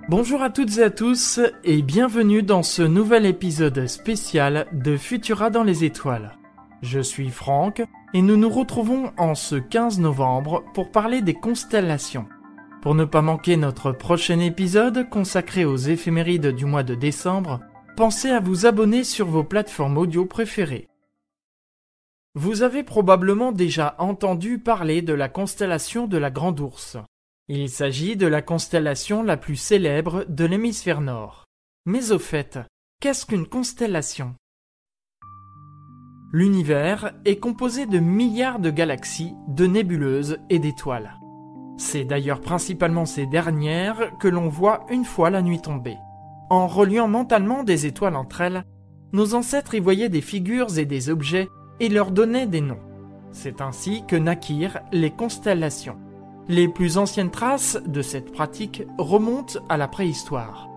Bonjour à toutes et à tous et bienvenue dans ce nouvel épisode spécial de Futura dans les étoiles. Je suis Franck et nous nous retrouvons en ce 15 novembre pour parler des constellations. Pour ne pas manquer notre prochain épisode consacré aux éphémérides du mois de décembre, pensez à vous abonner sur vos plateformes audio préférées. Vous avez probablement déjà entendu parler de la constellation de la Grande Ourse. Il s'agit de la constellation la plus célèbre de l'hémisphère nord. Mais au fait, qu'est-ce qu'une constellation ? L'univers est composé de milliards de galaxies, de nébuleuses et d'étoiles. C'est d'ailleurs principalement ces dernières que l'on voit une fois la nuit tombée. En reliant mentalement des étoiles entre elles, nos ancêtres y voyaient des figures et des objets et leur donnaient des noms. C'est ainsi que naquirent les constellations. Les plus anciennes traces de cette pratique remontent à la préhistoire.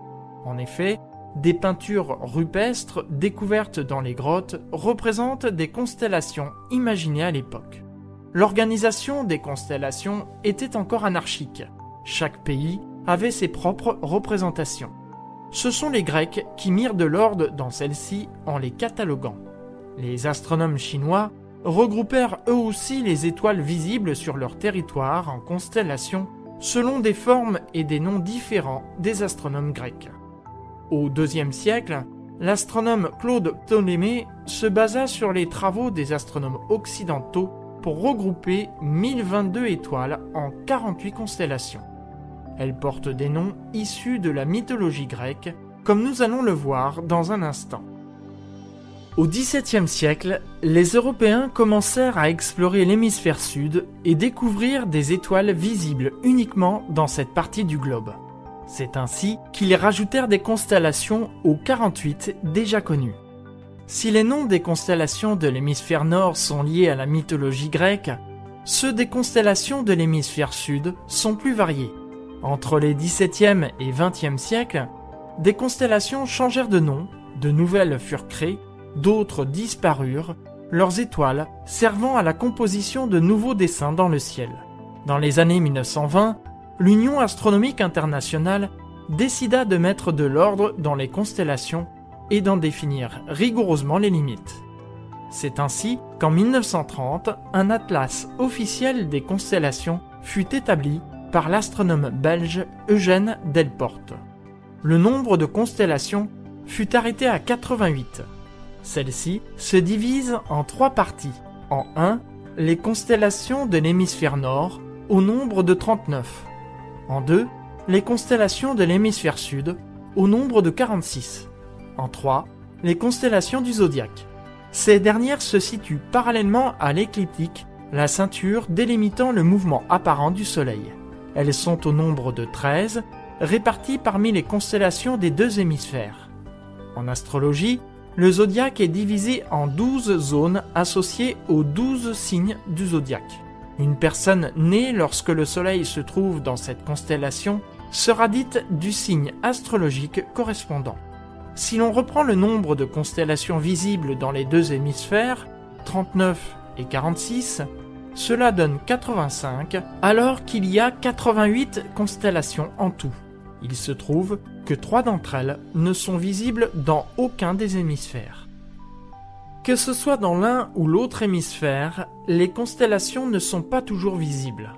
En effet, des peintures rupestres découvertes dans les grottes représentent des constellations imaginées à l'époque. L'organisation des constellations était encore anarchique. Chaque pays avait ses propres représentations. Ce sont les Grecs qui mirent de l'ordre dans celles-ci en les cataloguant. Les astronomes chinois regroupèrent eux aussi les étoiles visibles sur leur territoire en constellations selon des formes et des noms différents des astronomes grecs. Au IIe siècle, l'astronome Claude Ptolémée se basa sur les travaux des astronomes occidentaux pour regrouper 1022 étoiles en 48 constellations. Elles portent des noms issus de la mythologie grecque, comme nous allons le voir dans un instant. Au XVIIe siècle, les Européens commencèrent à explorer l'hémisphère sud et découvrir des étoiles visibles uniquement dans cette partie du globe. C'est ainsi qu'ils rajoutèrent des constellations aux 48 déjà connues. Si les noms des constellations de l'hémisphère nord sont liés à la mythologie grecque, ceux des constellations de l'hémisphère sud sont plus variés. Entre les XVIIe et XXe siècles, des constellations changèrent de nom, de nouvelles furent créées, d'autres disparurent, leurs étoiles servant à la composition de nouveaux dessins dans le ciel. Dans les années 1920, l'Union astronomique internationale décida de mettre de l'ordre dans les constellations et d'en définir rigoureusement les limites. C'est ainsi qu'en 1930, un atlas officiel des constellations fut établi par l'astronome belge Eugène Delporte. Le nombre de constellations fut arrêté à 88. Celle-ci se divise en 3 parties. En 1, les constellations de l'hémisphère nord, au nombre de 39. En 2, les constellations de l'hémisphère sud, au nombre de 46. En 3, les constellations du zodiaque. Ces dernières se situent parallèlement à l'écliptique, la ceinture délimitant le mouvement apparent du Soleil. Elles sont au nombre de 13, réparties parmi les constellations des 2 hémisphères. En astrologie, le zodiaque est divisé en 12 zones associées aux 12 signes du zodiaque. Une personne née lorsque le Soleil se trouve dans cette constellation sera dite du signe astrologique correspondant. Si l'on reprend le nombre de constellations visibles dans les 2 hémisphères, 39 et 46, cela donne 85, alors qu'il y a 88 constellations en tout. Il se trouve que 3 d'entre elles ne sont visibles dans aucun des hémisphères. Que ce soit dans l'un ou l'autre hémisphère, les constellations ne sont pas toujours visibles.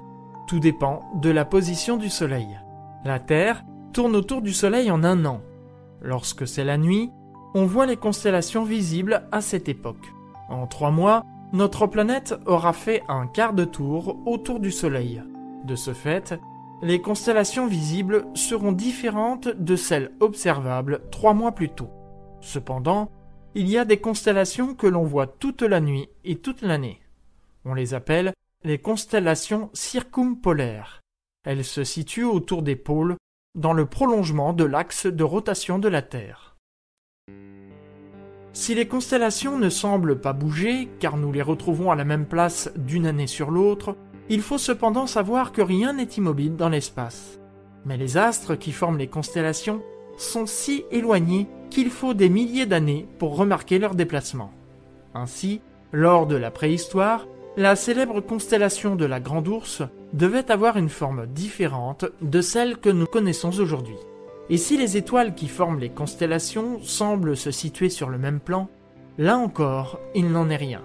Tout dépend de la position du Soleil. La Terre tourne autour du Soleil en un an. Lorsque c'est la nuit, on voit les constellations visibles à cette époque. En 3 mois, notre planète aura fait un quart de tour autour du Soleil. De ce fait, les constellations visibles seront différentes de celles observables 3 mois plus tôt. Cependant, il y a des constellations que l'on voit toute la nuit et toute l'année. On les appelle les constellations circumpolaires. Elles se situent autour des pôles, dans le prolongement de l'axe de rotation de la Terre. Si les constellations ne semblent pas bouger, car nous les retrouvons à la même place d'une année sur l'autre, il faut cependant savoir que rien n'est immobile dans l'espace. Mais les astres qui forment les constellations sont si éloignés qu'il faut des milliers d'années pour remarquer leur déplacement. Ainsi, lors de la préhistoire, la célèbre constellation de la Grande Ourse devait avoir une forme différente de celle que nous connaissons aujourd'hui. Et si les étoiles qui forment les constellations semblent se situer sur le même plan, là encore, il n'en est rien.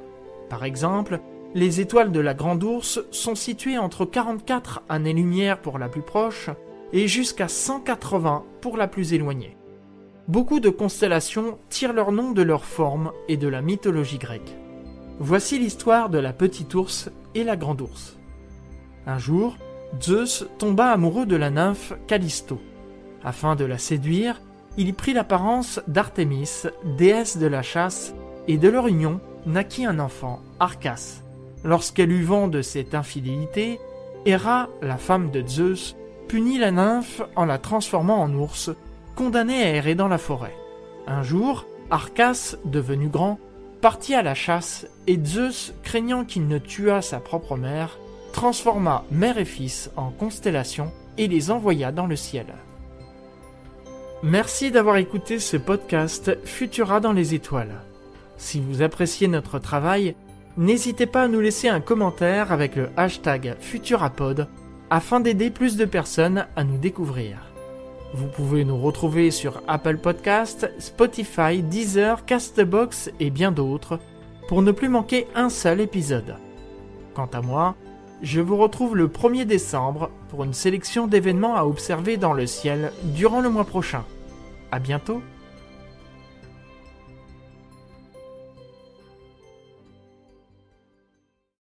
Par exemple, les étoiles de la Grande Ourse sont situées entre 44 années-lumière pour la plus proche et jusqu'à 180 pour la plus éloignée. Beaucoup de constellations tirent leur nom de leur forme et de la mythologie grecque. Voici l'histoire de la Petite Ourse et la Grande Ourse. Un jour, Zeus tomba amoureux de la nymphe Callisto. Afin de la séduire, il prit l'apparence d'Artémis, déesse de la chasse, et de leur union naquit un enfant, Arcas. Lorsqu'elle eut vent de cette infidélité, Héra, la femme de Zeus, punit la nymphe en la transformant en ours, condamnée à errer dans la forêt. Un jour, Arcas, devenu grand, partit à la chasse, et Zeus, craignant qu'il ne tuât sa propre mère, transforma mère et fils en constellations et les envoya dans le ciel. Merci d'avoir écouté ce podcast Futura dans les étoiles. Si vous appréciez notre travail, n'hésitez pas à nous laisser un commentaire avec le hashtag Futurapod afin d'aider plus de personnes à nous découvrir. Vous pouvez nous retrouver sur Apple Podcasts, Spotify, Deezer, Castbox et bien d'autres pour ne plus manquer un seul épisode. Quant à moi, je vous retrouve le 1er décembre pour une sélection d'événements à observer dans le ciel durant le mois prochain. À bientôt!